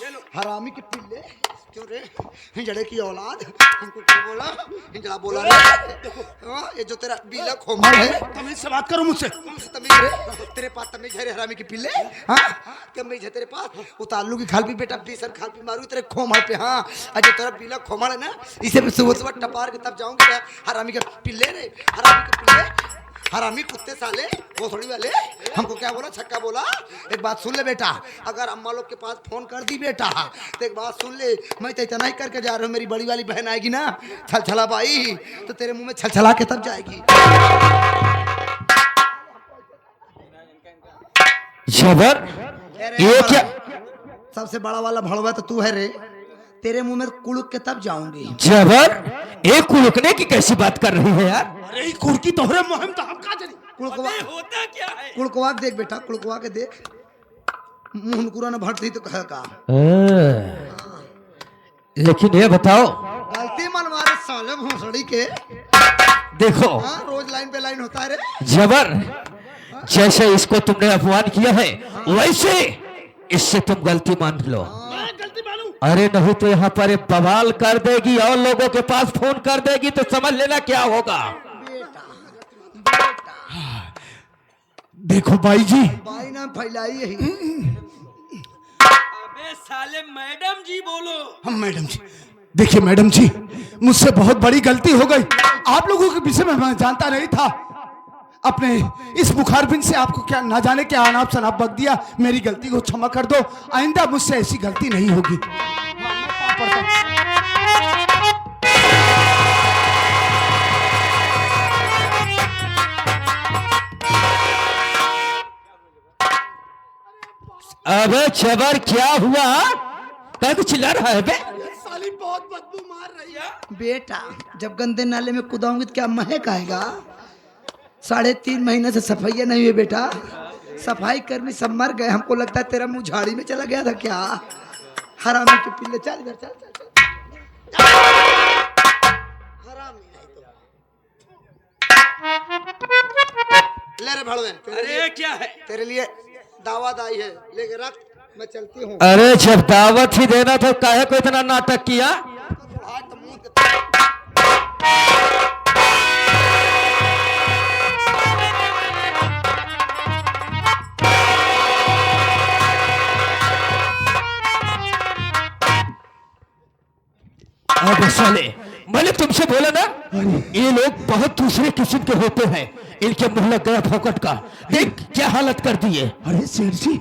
हरामी के पिल्ले, क्यों रे हिजड़े की औलाद, हमको क्या बोला? हिजड़ा बोला रे। हाँ, ये जो तेरा बीला खोमल है, तमीज से बात करो मुझसे। तमीज रे, तेरे पास तमीज है रे हरामी के पिल्ले? हाँ, तमीज है तेरे पास? उतालू की खाल भी बेटा बीसर खाल भी मारू तेरे खोमल पे। हाँ, अजय तेरा बीला खोमल है ना, इसे मैं सुबह सुबह टपार के तब जाऊंगी क्या? हरामी के पिल्ले रे, हरामी के पिल्ले, हरामी कुत्ते साले, वो थोड़ी वाले। हमको क्या बोला? छक्का बोला। एक बात सुन ले बेटा, अगर अम्मा लोग के पास फोन कर दी बेटा तो एक बात सुन ले, मैं तो इतना ही करके जा रहा हूँ, मेरी बड़ी वाली बहन आएगी ना छलछला बाई, तो तेरे मुंह में छलछला के तब जाएगी। जबर ये क्या? सबसे बड़ा वाला भड़वा तो तू है रे, तेरे मुंह में कुड़ुक के तब जाऊंगी। जबर एक कुलकने की कैसी बात कर रही है यार? अरे कुर्की तोहरे मुहिम तो हम का जानी। कुड़कवा होता क्या है? कुड़कवा के देख बेटा, कुड़कवा के देख, मुहनकुरा ने भट दी तो कह का। लेकिन ये बताओ, गलती मनवा रे साले भोसड़ी के। देखो हाँ, रोज लाइन पे लाइन होता है रे। जबर, जैसे इसको तुमने अपमान किया है वैसे इससे तुम गलती मान लो। मैं गलती मानूं? अरे नहीं तो यहाँ पर ये बवाल कर देगी और लोगों के पास फोन कर देगी तो समझ लेना क्या होगा। देखो भाई जी, भाई नाम फैलाई यही। अबे साले मैडम जी बोलो। हम मैडम जी, देखिए मैडम जी, मुझसे बहुत बड़ी गलती हो गई। आप लोगों के विषय में मैं जानता नहीं था। अपने इस बुखारबिन से आपको क्या ना जाने क्या अनाप शनाप बक दिया। मेरी गलती को क्षमा कर दो, आइंदा मुझसे ऐसी गलती नहीं होगी। अबे जबर क्या हुआ? क्या कुछ चिल्ला रहा है बे? साली बहुत बदबू मार रही है। बेटा जब गंदे नाले में कूदाऊंगी तो क्या महक आएगा? 3.5 महीने से सफाई नहीं हुई बेटा, सफाई कर्मी सब मर गए। हमको लगता है तेरा मुंह झाड़ी में चला गया था क्या? हरामी के पिल्ले, चल इधर, चल चल चल। हरामी नहीं तो। ले रे भड़वे, अरे क्या है? तेरे लिए दावत आई है, लेके रख, मैं चलती हूँ। अरे जब दावत ही देना तो काहे को इतना नाटक किया? आज तो मुंह के अबे साले, मैंने तुमसे बोला ना, ये लोग बहुत दूसरे किस्म के होते हैं। इनके मुंह लग गया फोकट का, देख क्या हालत कर दी है। अरे सेठ जी,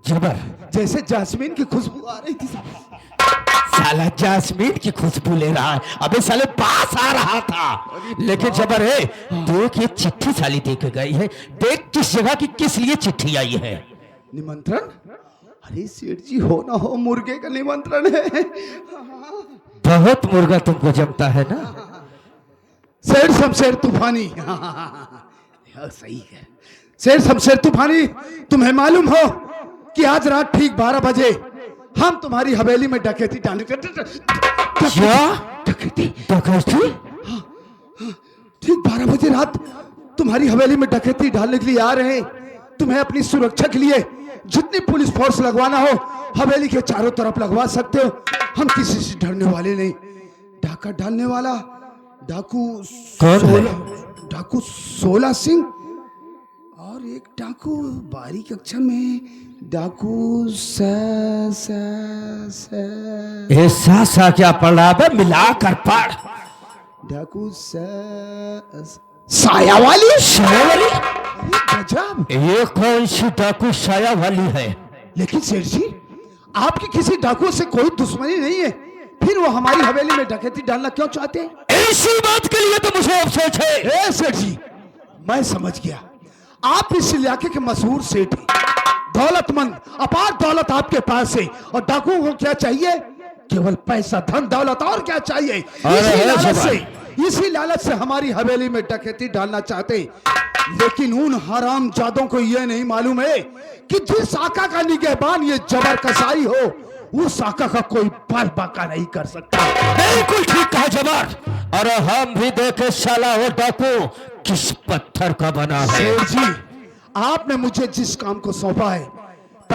जबर, जैसे जासमीन की खुशबू आ रही थी। साला जासमीन की खुशबू ले रहा है। अबे साले पास आ रहा था, लेकिन जबर है, देख ये चिट्ठी साली दे के गई है। देख किस जगह की किस लिए चिट्ठी आई है। निमंत्रण? अरे सेठ जी, हो ना हो मुर्गे का निमंत्रण है। बहुत मुर्गा तुमको जमता है ना। शेर शमशेर तूफानी। हाँ, सही है। शेर शमशेर तूफानी, तुम्हें मालूम हो कि आज रात ठीक 12 बजे हम तुम्हारी हवेली में डकैती डालने क्या? डकैती? डकैती? ठीक 12 बजे रात तुम्हारी हवेली में डकैती डालने के लिए आ रहे हैं। तुम्हें अपनी सुरक्षा के लिए जितनी पुलिस फोर्स लगवाना हो हवेली के चारों तरफ लगवा सकते हो। हम किसी से डरने वाले नहीं। डाका डालने वाला डाकू कौन है? डाकू 16 सिंह और एक डाकू बारीक अक्षर में डाकू ये सा क्या पढ़ रहा है? मिला कर पढ़। डाकू साया वाली। साया वाली? गजब। ये कौन सी डाकू साया वाली है? लेकिन सेठ जी, आपकी किसी डाकू से कोई दुश्मनी नहीं है, फिर वो हमारी हवेली में डकैती डालना क्यों चाहते हैं? ऐसी बात के लिए तो मुझे अफसोस है। ए सेठ जी, मैं समझ गया। आप इस इलाके के मशहूर सेठ हैं, दौलतमंद, अपार दौलत आपके पास है, और डाकुओं को क्या चाहिए? केवल पैसा, धन दौलत, और क्या चाहिए? इसी लालच से हमारी हवेली में डकैती डालना चाहते। लेकिन उन हराम जादों को यह नहीं मालूम है कि जिस आका का निगहबान ये जबर कसाई हो, उस आका का कोई बाल बाका नहीं कर सकता। बिल्कुल ठीक कहा जबर। और हम भी देखे साला वो डाकू किस पत्थर का बना है। शेर जी, आपने मुझे जिस काम को सौंपा है,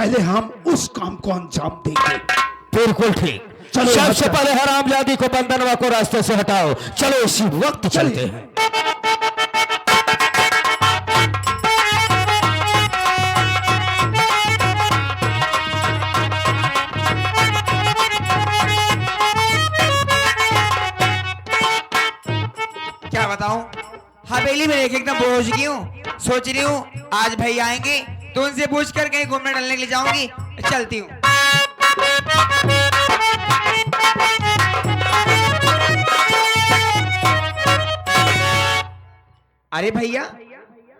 पहले हम उस काम को अंजाम देंगे। बिल्कुल ठीक। चलो, सबसे अच्छा। पहले हरामजादी को बंधनवा को रास्ते से हटाओ। चलो इसी वक्त चलते हैं। क्या बताऊं, हवेली में एक एकदम बोर हो चुकी हूँ। सोच रही हूँ आज भाई आएंगे तो उनसे पूछ कर कहीं घूमने टहलने के लिए जाऊंगी। चलती हूँ। अरे भैया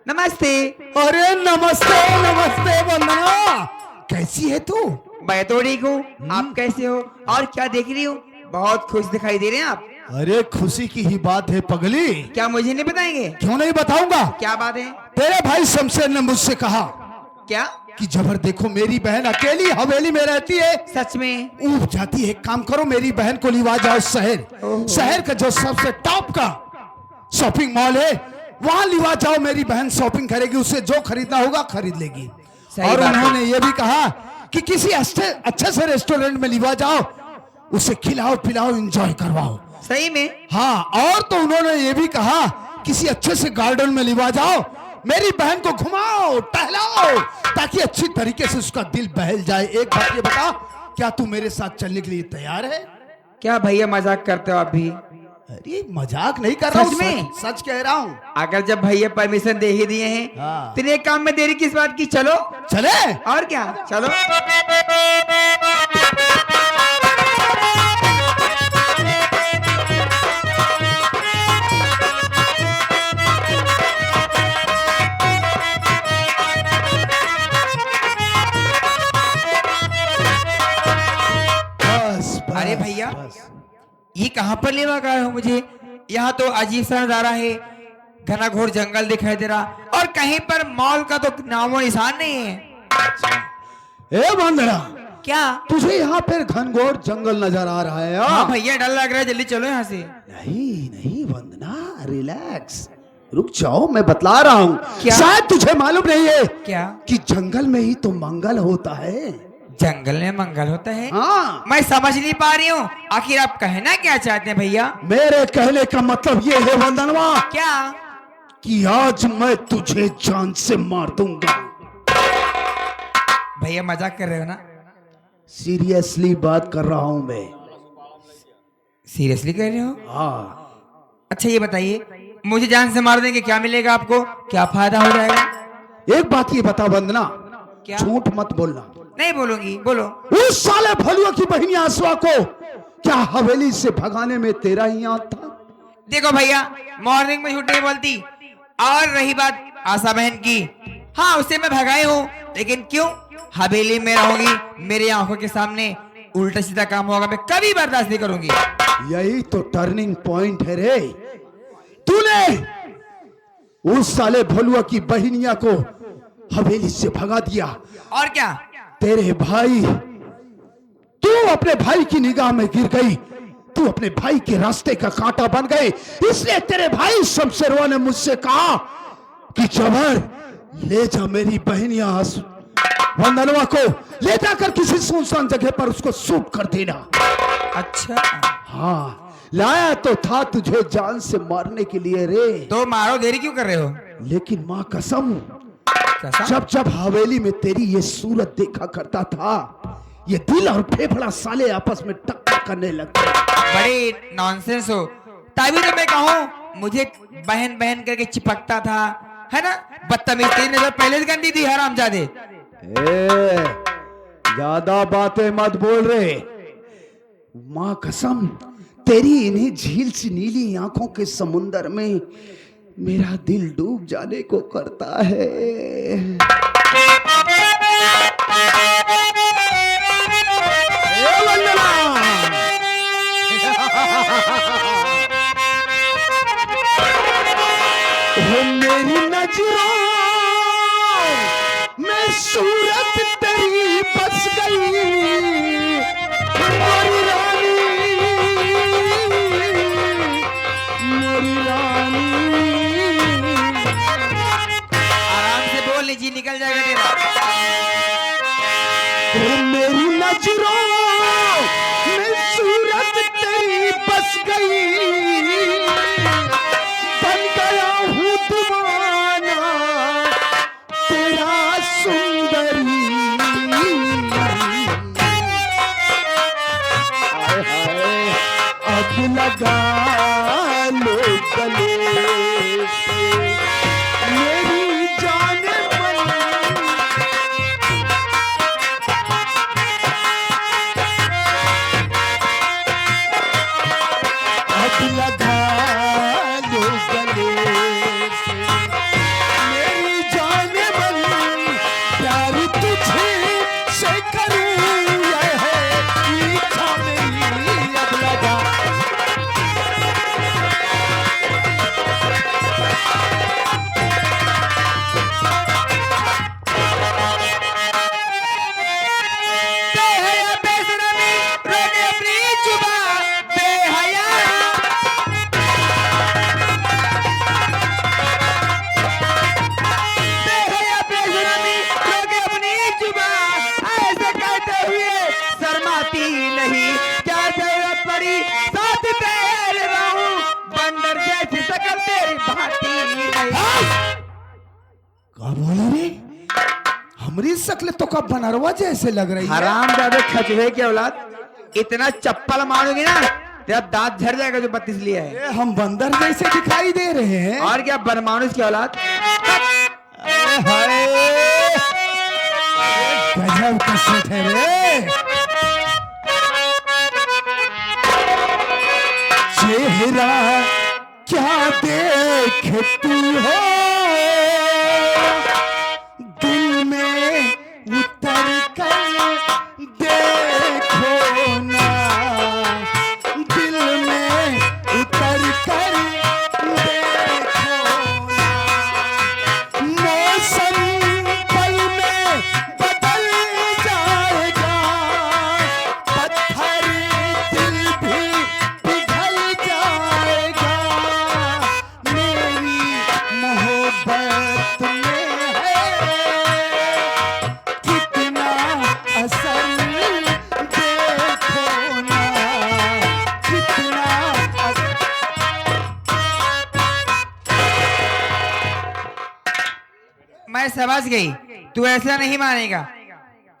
नमस्ते। अरे नमस्ते नमस्ते वंदना, कैसी है तू? मैं तो ठीक हूँ, आप कैसे हो? और क्या देख रही हूँ, बहुत खुश दिखाई दे रहे हैं आप। अरे खुशी की ही बात है पगली। क्या मुझे नहीं बताएंगे? क्यों नहीं बताऊंगा। क्या बात है? तेरे भाई शमशेर ने मुझसे कहा क्या? कि जबर देखो मेरी बहन अकेली हवेली में रहती है, सच में? ऊब जाती है। एक काम करो, मेरी बहन को लिवा जाओ शहर। शहर का जो सबसे टॉप का शॉपिंग मॉल है वहां लिवा जाओ। मेरी बहन शॉपिंग करेगी, उसे जो खरीदना होगा खरीद लेगी। सही और बात है। उन्होंने ये भी कहा कि किसी अच्छे से रेस्टोरेंट में लिवा जाओ, उसे खिलाओ पिलाओ एंजॉय करवाओ। सही में? हाँ, और तो उन्होंने ये भी कहा किसी अच्छे से गार्डन में लिवा जाओ, मेरी बहन को घुमाओ टहलाओ, ताकि अच्छी तरीके से उसका दिल बहल जाए। एक बात ये बता, क्या तू मेरे साथ चलने के लिए तैयार है? क्या भैया मजाक करते हो आप भी? अरे मजाक नहीं कर रहा हूँ, सच में? सच कह रहा हूँ। अगर जब भैया परमिशन दे ही दिए हैं हाँ। तो एक काम में देरी किस बात की? चलो। चले। और क्या, चलो। अरे भैया, ये कहाँ पर लेवा गए हो मुझे? यहाँ तो अजीब सा नजारा है, घना घोर जंगल दिखाई दे रहा और कहीं पर मॉल का तो नामो निशान नहीं है। ए वंदना, क्या? तुझे यहाँ पर घनघोर जंगल नजर आ रहा है? हाँ भैया, डर लग रहा है, जल्दी चलो यहाँ से। नहीं नहीं वंदना, रिलैक्स, रुक जाओ, मैं बतला रहा हूँ। क्या? शायद तुझे मालूम नहीं है क्या? कि जंगल में ही तो मंगल होता है। जंगल में मंगल होता है? हाँ, मैं समझ नहीं पा रही हूँ, आखिर आप कहना क्या चाहते हैं भैया? मेरे कहने का मतलब ये है वंदनवा, क्या? कि आज मैं तुझे जान से मार दूंगा। भैया मजाक कर रहे हो ना? सीरियसली बात कर रहा हूं मैं। सीरियसली कह रहे हो? हाँ। अच्छा ये बताइए, मुझे जान से मार देंगे, क्या मिलेगा आपको? क्या फायदा हो जाएगा? एक बात ये बता वंदना, क्या? झूठ मत बोलना। नहीं बोलूंगी, बोलो। उस साले भलुआ की बहनी आसवा को क्या हवेली से भगाने में तेरा ही हाथ था? देखो भैया, मॉर्निंग में झूठ नहीं बोलती। और रही बात आशा बहन की, हाँ उसे मैं भगाई हूँ, लेकिन क्यों? हवेली में रहूंगी, मेरी आंखों के सामने उल्टा सीधा काम होगा, मैं कभी बर्दाश्त नहीं करूंगी। यही तो टर्निंग पॉइंट है रे। तूने उस साले भलुआ की बहनिया को हवेली से भगा दिया। और क्या? तेरे भाई, तू अपने भाई की निगाह में गिर गई, तू अपने भाई के रास्ते का कांटा बन गए। इसलिए तेरे भाई शमशेरवा ने मुझसे कहा कि जबर ले जा मेरी बहनिया वंदनवा को, ले जाकर किसी सुनसान जगह पर उसको सूट कर देना। अच्छा, हाँ, लाया तो था तुझे जान से मारने के लिए रे। तो मारो, देरी क्यों कर रहे हो? लेकिन मां कसम, कैसा? जब जब हवेली में तेरी ये सूरत देखा करता था, ये दिल और फेफड़ा साले आपस में टक्कर करने लगते। बड़े नॉनसेंस हो। तभी तो मैं कहूँ, मुझे बहन बहन करके चिपकता था, है ना? बदतमीज, तेरी नजर पहले से गंदी थी हरामजादे। ज्यादा बातें मत बोल रे। मां कसम, तेरी इन्हीं झील सी नीली आंखों के समुंदर में मेरा दिल डूब जाने को करता है। मेरी नजरों में सूरत तेरी बस गई, मेरी रानी, मेरी रानी। आराम से बोल लीजिए, निकल शक्ल तो कब बनरवा जैसे लग रही है। हराम दादे खचवे की औलाद, इतना चप्पल मारोगी ना तेरा दांत झड़ जाएगा जो 32 लिया है। ए, हम बंदर जैसे दिखाई दे रहे हैं। और क्या बनमानुस की औलाद। हाय, गजब कसरत है रे। चेहरा क्या देखती हो, दिल में उतर कर देखो ना, दिल में उतर कर देखो ना। मौसम पल में बदल जाएगा, पत्थर दिल भी पिघल जाएगा। मेरी मोहब्बत में है कितना असर, देखो ना कितना असर। मैं समझ गई, तू ऐसा नहीं मानेगा।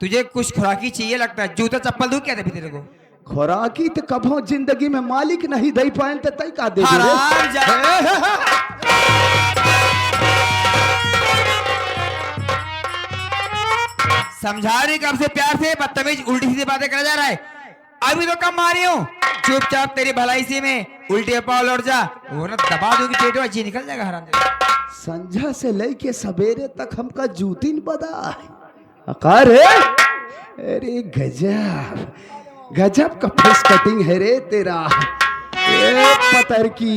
तुझे कुछ खुराकी चाहिए लगता है। जूता चप्पल दूं क्या तेरे को? खुराकी तो कभो जिंदगी में मालिक नहीं दे पाए तो तई का दे हराम जादा। समझा रही कब से प्यार से, बदतमीज उल्टी सीधी बातें करा जा रहा है। अभी तो कम मारी हूँ, चुपचाप तेरी भलाई से में उल्टे पाव लौट जा, वो ना दबा दूंगी पेट में जी निकल जाएगा हराम जादा। संझा से लेके सवेरे तक हमका जूतीन बदा अकार है। अरे गजब गजब का फेस कटिंग है रे तेरा, ए पतर की।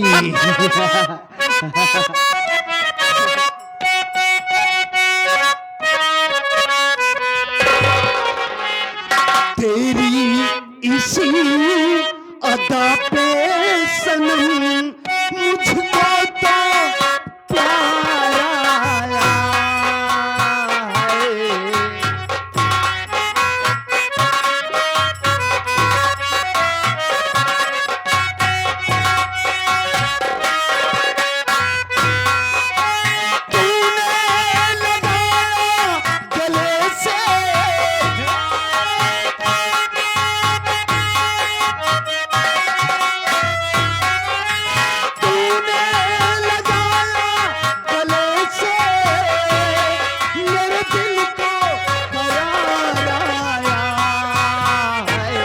तेरी इसी अदा पे सनम मुझको तो प्यार आया है। तूने लगाया गले से तूने लगाया गले से मेरे दिल को करार आया है।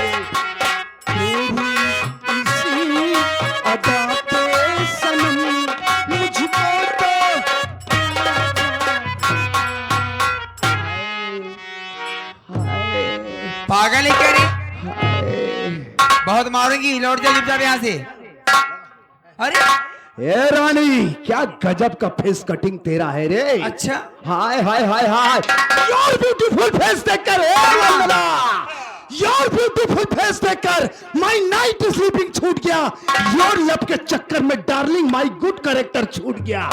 तेरी इसी अदा पे सनम मुझको तो पागल ही करी, हाय। बहुत मारूंगी, लौट जा चुपचाप यहाँ से। अरे ए रानी, क्या गजब का फेस कटिंग तेरा है रे। अच्छा, हाय हाय हाय हाय, योर ब्यूटीफुल फेस देखकर योर ब्यूटीफुल फेस देखकर माय नाइट स्लीपिंग छूट गया। योर लब के चक्कर में डार्लिंग माय गुड कैरेक्टर छूट गया।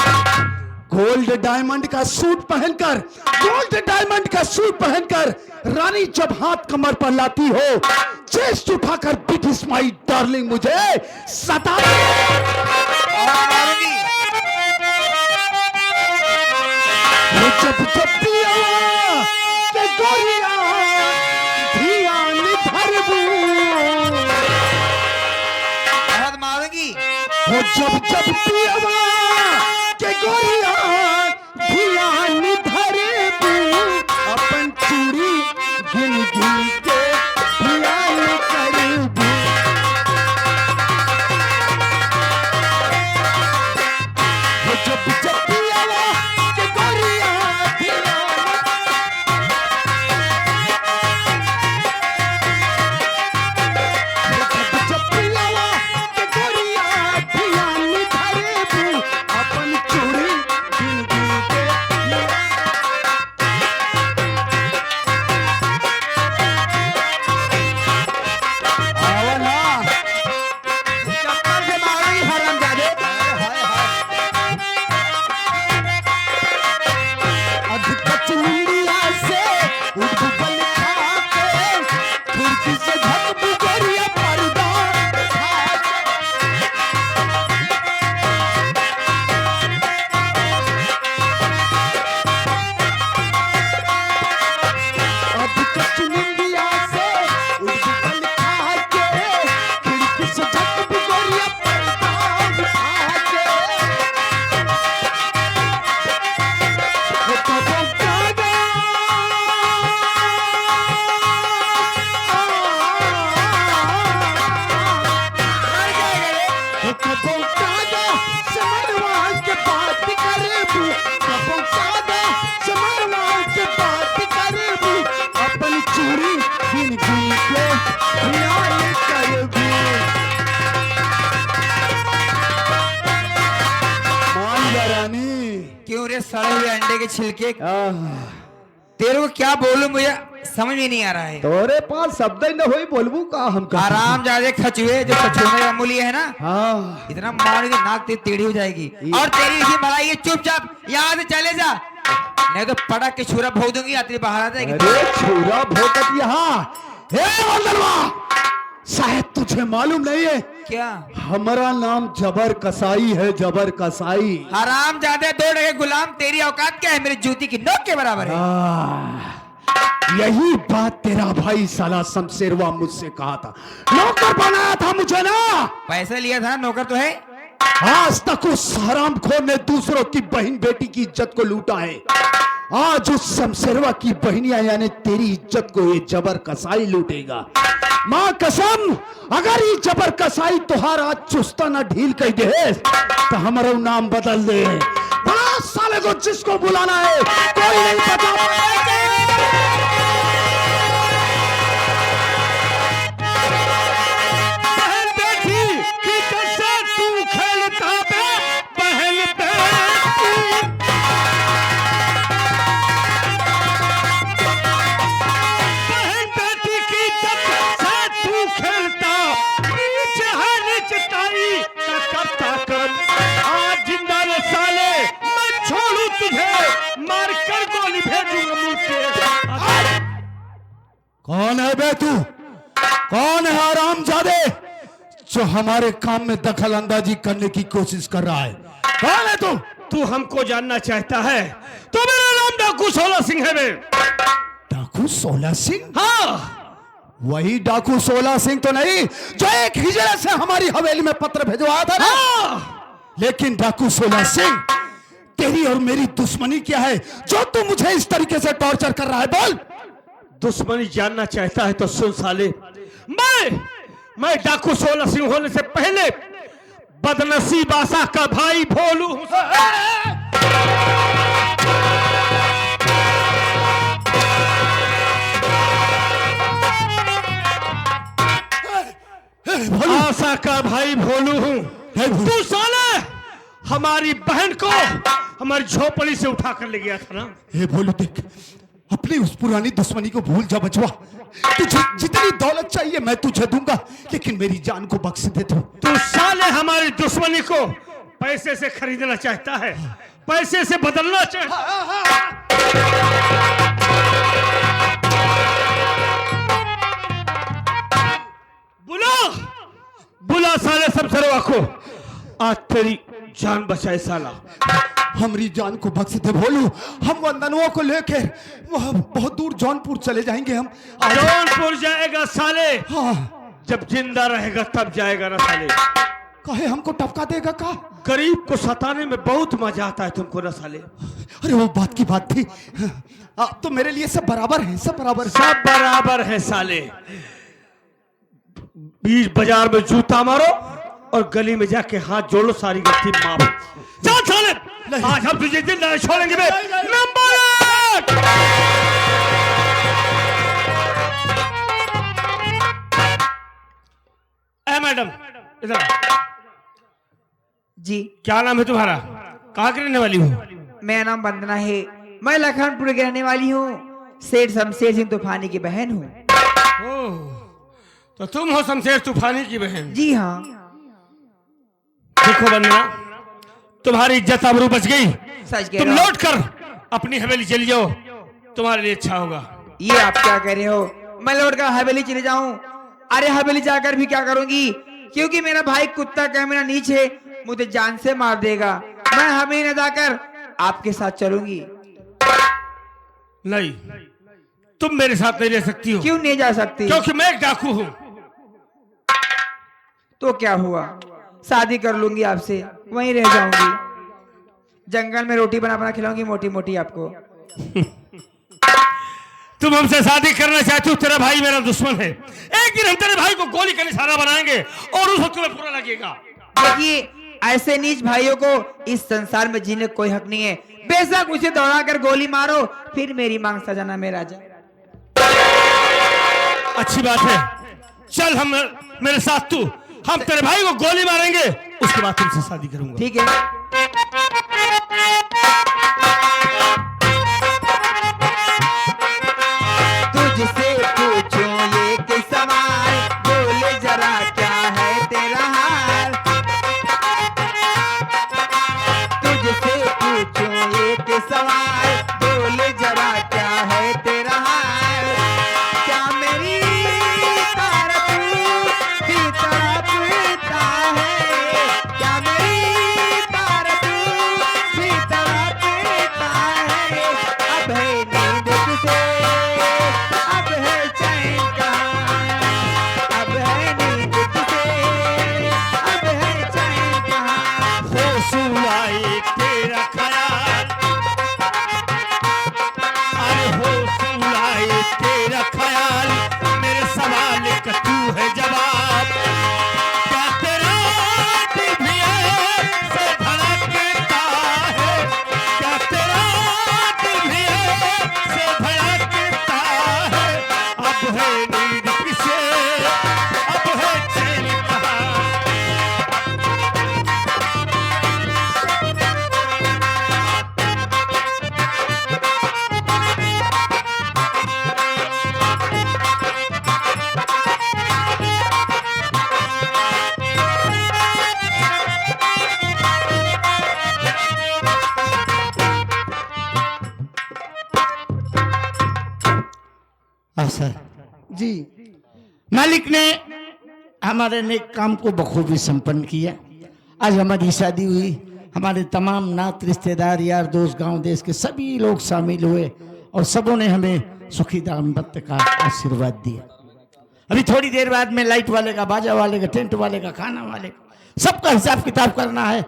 गोल्ड डायमंड का सूट पहनकर, गोल्ड डायमंड का सूट पहनकर रानी जब हाथ कमर पर लाती हो, चेस्ट उठाकर बिट माय डार्लिंग मुझे सता। और मारूंगी। वो जब जब पिया के गोरिया धियान धरबू, बहुत मारूंगी। वो जब जब पिया के गोरिया धियान धरबू, अपन चूड़ी गिन गिन के धियान करबू। वो जब जब पिया के गोरिया धियान जब पियावा के गोरिया धियान धरबू, अपन चूड़ी गिन सड़े हुए अंडे के छिलके। तेरे को क्या बोलूं, मुझे समझ में नहीं आ रहा है। तोरे पास शब्द ही न होई, बोलबू का हम का आराम ज्यादा खचुए जो खचुए का मूल्य है ना, हाँ इतना मारोगे नाक तेरी टेढ़ी हो जाएगी। और तेरी इसी भलाई है, चुपचाप यहाँ से चले जा, नहीं तो पटक के छुरा भोग दूंगी, यात्री बाहर आ जाएगी। अरे छुरा भोकत यहाँ। हे वंदनवा, शायद तुझे मालूम नहीं है, क्या? हमारा नाम जबर कसाई है, जबर कसाई। हराम ज्यादा 2 टके गुलाम, तेरी औकात क्या है? मेरी जूती की नोक के बराबर है। यही बात तेरा भाई साला शमशेरवा मुझसे कहा था, नौकर बनाया था मुझे ना। पैसा लिया था, नौकर तो है। आज तक उस हरामखोर ने दूसरों की बहन बेटी की इज्जत को लूटा है, आज उस शमशेरवा की बहनिया यानी तेरी इज्जत को ये जबर कसाई लूटेगा। मां कसम, अगर ये जबर कसाई तुहार आज चुस्ता ना ढील कर दे तो हमारा नाम बदल दे। बड़ा साले को जिसको बुलाना है कोई नहीं बचा। कौन है बे तू? कौन है हरामजादे जो हमारे काम में दखल अंदाजी करने की कोशिश कर रहा है? कौन है तू? तू हमको जानना चाहता है तो मेरा नाम डाकू सोलह सिंह है बे। डाकू सोलह सिंह? हाँ, वही डाकू सोलह सिंह तो नहीं जो एक हिजड़े से हमारी हवेली में पत्र भिजवाया था ना? हाँ। लेकिन डाकू सोलह सिंह, तेरी और मेरी दुश्मनी क्या है जो तू मुझे इस तरीके से टॉर्चर कर रहा है? बोल। दुश्मनी जानना चाहता है तो सुन साले, मैं डाकू सोलह सिंह होने से पहले बदनसीब आशा का भाई भोलू हूं। आशा का भाई भोलू हूं। तू साले हमारी बहन को हमारी झोपड़ी से उठा कर ले गया था ना। हे भोलू, देख अपनी उस पुरानी दुश्मनी को भूल जा बचवा। तुझे जितनी दौलत चाहिए मैं तुझे दूंगा, लेकिन मेरी जान को बख्श दे तू साले हमारी दुश्मनी को पैसे से खरीदना चाहता है, पैसे से बदलना चाहता बुला साले सब सरवा को, आज तेरी जान बचाए साला। हमारी जान को बख्श दे भोलू, हम वंदनुओं को लेकर बहुत दूर जौनपुर चले जाएंगे। हम जौनपुर जाएगा साले? हाँ। जब जिंदा रहेगा तब जाएगा ना साले। कहे हमको टपका देगा का? गरीब को सताने में बहुत मजा आता है तुमको ना साले। अरे वो बात की बात थी, तो मेरे लिए सब बराबर है, सब बराबर, सब बराबर है साले। बीच बाजार में जूता मारो और गली में जाके हाथ जोड़ो, सारी गलती माफ। चल साले, आज हम तुझे जिंदा नहीं छोड़ेंगे बे। नंबर 1 ए मैडम, इधर जी। क्या नाम है तुम्हारा? कहाँ की रहने वाली हो? मेरा नाम वंदना है, मैं लखनपुर की रहने वाली हूँ, सेठ शमशेर सिंह तूफानी की बहन हूँ। तो तुम हो शमशेर तूफानी की बहन? जी हाँ। देखो वंदना, तुम्हारी इज्जत आबरू बच गई। सच कह तुम रहे हो। लौट कर अपनी हवेली चली जाओ, तुम्हारे लिए अच्छा होगा। ये आप क्या कह रहे हो? मैं लौट कर हवेली चले जाऊं? अरे हवेली जाकर भी क्या करूंगी, क्योंकि मेरा भाई कुत्ता कैमरा नीचे मुझे जान से मार देगा। मैं हवेली न जाकर आपके साथ चलूंगी। नहीं, तुम मेरे साथ नहीं रह सकती हो। क्यों नहीं जा सकती? क्योंकि मैं एक डाकू हूँ। तो क्या हुआ, शादी कर लूंगी आपसे, वहीं रह जाऊंगी, जंगल में रोटी बना बना खिलाऊंगी मोटी मोटी आपको। तुम हमसे शादी करना चाहती हो, तेरा भाई मेरा दुश्मन है। एक दिन हम तेरे भाई को गोली का निशाना बनाएंगे और उस वक्त तुम्हें बुरा लगेगा। देखिए, ऐसे नीच भाइयों को इस संसार में जीने कोई हक नहीं है। बेशक उसे दौड़ा कर गोली मारो, फिर मेरी मांग सजाना मेरा राजा। अच्छी बात है, चल हम मेरे साथ तू, हम तेरे भाई को गोली मारेंगे, उसके बाद तुमसे शादी करूंगा। ठीक है। जी, मालिक ने हमारे नेक काम को बखूबी संपन्न किया। आज हमारी शादी हुई, हमारे तमाम नात रिश्तेदार यार दोस्त गांव देश के सभी लोग शामिल हुए और सबों ने हमें सुखी दाम्पत्य का आशीर्वाद दिया। अभी थोड़ी देर बाद में लाइट वाले का, बाजा वाले का, टेंट वाले का, खाना वाले का, सबका हिसाब किताब करना है।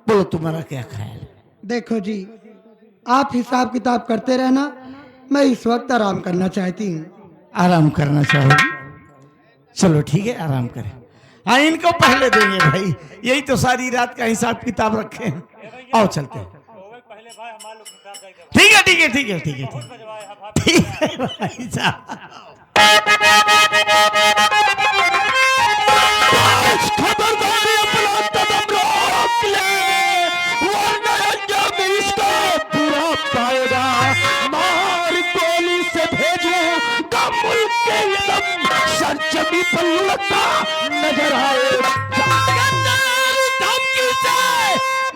बोलो तुम्हारा क्या ख्याल है? देखो जी, आप हिसाब किताब करते रहना, मैं इस वक्त आराम करना चाहती हूँ। आराम करना चाहोगे? चलो ठीक है, आराम करें। हाँ, इनको पहले देंगे भाई, यही तो सारी रात का हिसाब किताब रखे हैं। आओ चलते हैं। ठीक है ठीक है ठीक है ठीक है ठीक है भाई साहब। खबरदारी, अपना कदम रोक ले, वरना जब इसका पूरा पाएगा, मार गोली से भेजूंगा मुल्क के इलम, सरजमी पर लुढ़कता नजर आए। गद्दारी धमकी से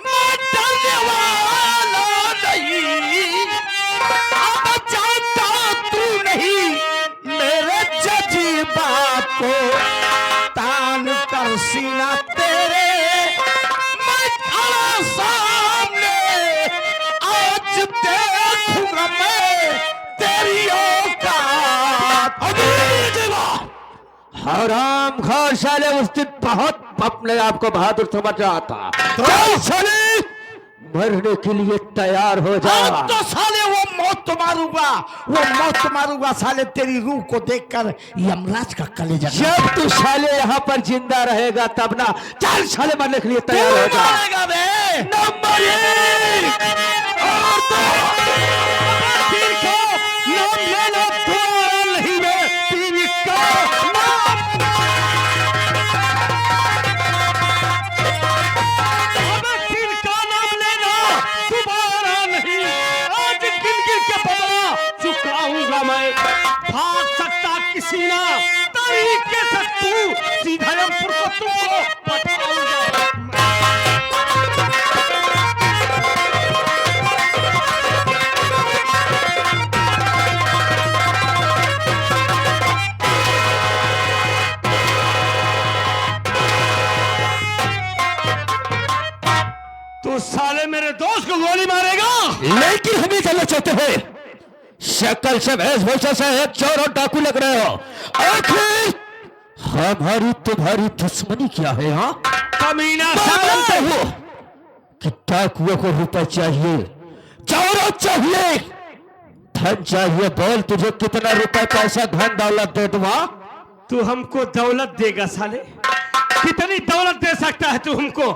मैं डरने वाला नहीं, अब जानता तू नहीं मेरे जज्बात को, तान कर सीना तेरे मैं खड़ा सामने, आज देखूंगा मैं तेरी औकात। हराम खार साले उस दिन बहुत अपने आप को बहादुर समझ रहा था। चल साले, मरने के लिए तैयार हो जा। अब तो साले वो मौत तो मारूंगा, वो मौत तो मारूंगा साले, तेरी रूह को देखकर यमराज का कलेजा। जब तू साले यहाँ पर जिंदा रहेगा तब ना। चल साले, मरने के लिए तैयार हो जा। मारेगा बे। नंबर 1 और तो तीर को नाम लेना दोबारा नहीं बे, तीर का नाम। अबे तीर का नाम लेना दोबारा नहीं, आज जिंदगी के बदला चुकाऊंगा मैं। भाग सकता किसी ना तरीके से तू, सीधा यमपुर को तुमको पठाऊंगा। तू साले मेरे दोस्त को गोली मारेगा, लेकिन हम ही करना चाहते हैं। शक्ल से, वेशभूषा से एक चोर और डाकू लग रहे हो, आखिर हमारी तुम्हारी दुश्मनी क्या है? हाँ, कमीना जानते हो कि डाकुओं को रुपए चाहिए, चोरों चाहिए, धन चाहिए। बोल, तुझे कितना रुपए, पैसा, धन दौलत दे दूँ? तू हमको दौलत देगा साले? कितनी दौलत दे सकता है तू हमको?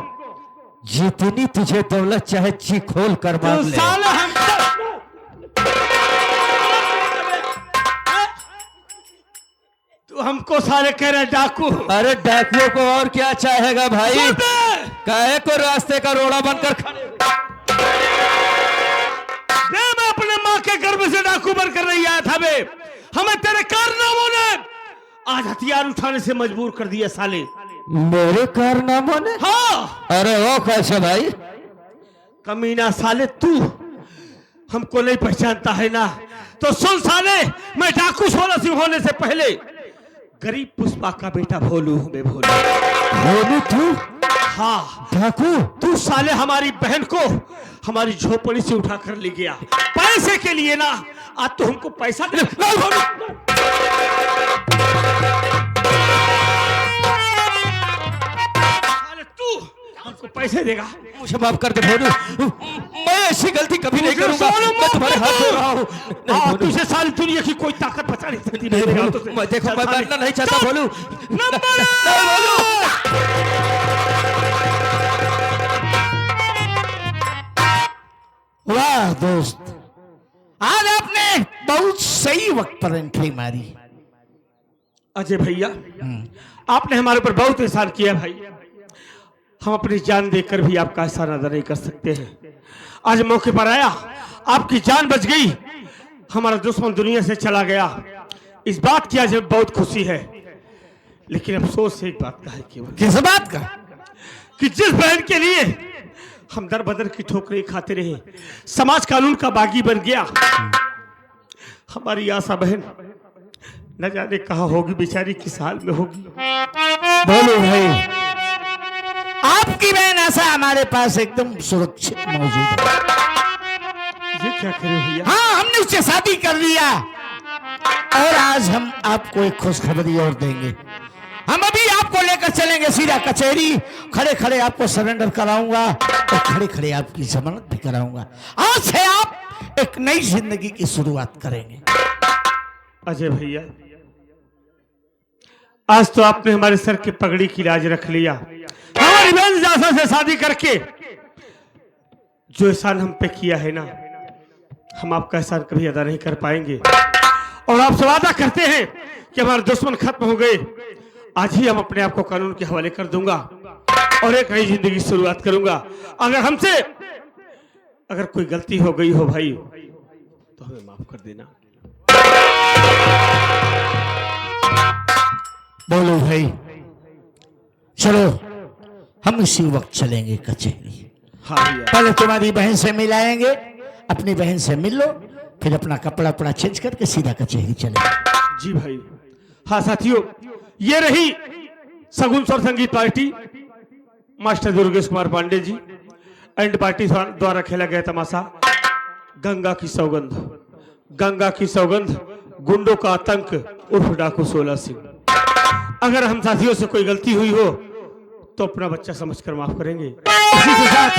जितनी तुझे दौलत चाहे जी खोल कर मांग ले। साले हम तू हमको साले कह रहे डाकू? अरे डाकुओं को और क्या चाहेगा भाई? काहे को रास्ते का रोड़ा बनकर खड़े? मैं अपने माँ के गर्भ से डाकू बनकर नहीं आया था बे। हमें तेरे कारनामों ने आज हथियार उठाने से मजबूर कर दिया साले। मेरे कारनामों ने? हाँ। अरे वो कैसे भाई? कमीना साले, तू हमको नहीं पहचानता है ना? तो सुन साले, मैं डाकू 16 सिंह होने से पहले गरीब पुष्पा का बेटा भोलू हूं। मैं भोलू। भोलू तू? हाँ डाकू। तू साले हमारी बहन को हमारी झोपड़ी से उठा कर ले गया पैसे के लिए ना। आज तो हमको पैसा तू हमको पैसे देगा। मुझे माफ कर दे भोलू, मैं ऐसी गलती कभी नहीं करूंगा। मैं तुम्हारे हाथ धो रहा हूँ। तुझे सारी दुनिया की कोई ताकत बचा नहीं सकती। मैं देखो, मैं मरना नहीं चाहता भोलू। वाह दोस्त, आज आपने बहुत सही वक्त पर एंट्री मारी। अजय भैया, आपने हमारे ऊपर बहुत एहसान किया भाई। हम अपनी जान देकर भी आपका एहसान अदा नहीं कर सकते हैं। आज मौके पर आया, आपकी जान बच गई, हमारा दुश्मन दुनिया से चला गया। इस बात की आज बहुत खुशी है, लेकिन अफसोस एक बात का है केवल। किस बात का? कि जिस बहन के लिए हम दर बदर की ठोकरें खाते रहे, समाज कानून का बागी बन गया, हमारी आशा बहन न जाने कहाँ होगी बेचारी, किस हाल में होगी। बोलो भाई, आपकी बहन ऐसा हमारे पास एकदम सुरक्षित मौजूद है। ये क्या करे भैया? हाँ, हमने उससे शादी कर लिया और आज हम आपको एक खुशखबरी और देंगे। हम अभी आपको लेकर चलेंगे सीधा कचहरी, खड़े खड़े आपको सरेंडर कराऊंगा और खड़े खड़े आपकी जमानत भी कराऊंगा। आज से आप एक नई जिंदगी की शुरुआत करेंगे। अजय भैया, आज तो आपने हमारे सर की पगड़ी की लाज रख लिया। हमारी बहन जासा से शादी करके जो एहसान हम पे किया है ना, हम आपका एहसान कभी अदा नहीं कर पाएंगे। और आपसे वादा करते हैं कि हमारे दुश्मन खत्म हो गए। आज ही हम अपने आप को कानून के हवाले कर दूंगा और एक नई जिंदगी की शुरुआत करूंगा। अगर हमसे अगर कोई गलती हो गई हो भाई, तो हमें माफ कर देना। बोलो भाई, चलो हम इसी वक्त चलेंगे कचहरी। हाँ भैया। पहले तुम्हारी बहन से मिलाएंगे, अपनी बहन से मिल लो, फिर अपना कपड़ा उपड़ा चेंज करके सीधा कचहरी चलेंगे। जी भाई। हाँ साथियों, ये रही Sagun Swar Sangeet party, master Durgesh Kumar Pandey ji and party द्वारा खेला गया तमाशा गंगा की सौगंध। गंगा की सौगंध, गुंडों का आतंक उर्फ डाकू 16 सिंह। अगर हम साथियों से कोई गलती हुई हो तो अपना बच्चा समझकर माफ करेंगे। इसी के साथ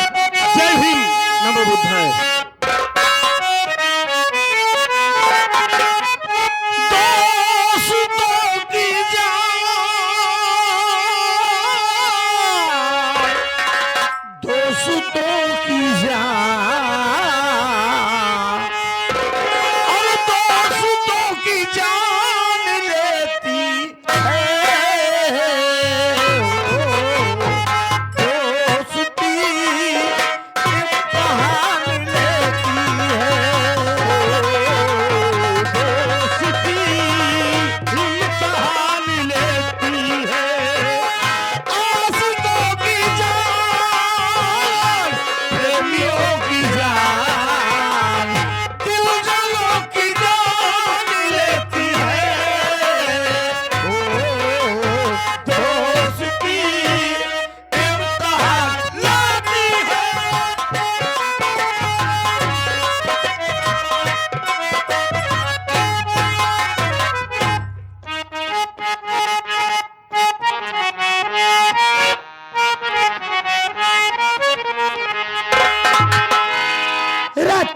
जय हिंद, नमो बुद्धाय।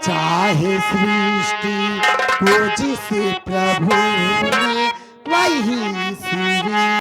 चाहे सृष्टि को जिसे प्रभु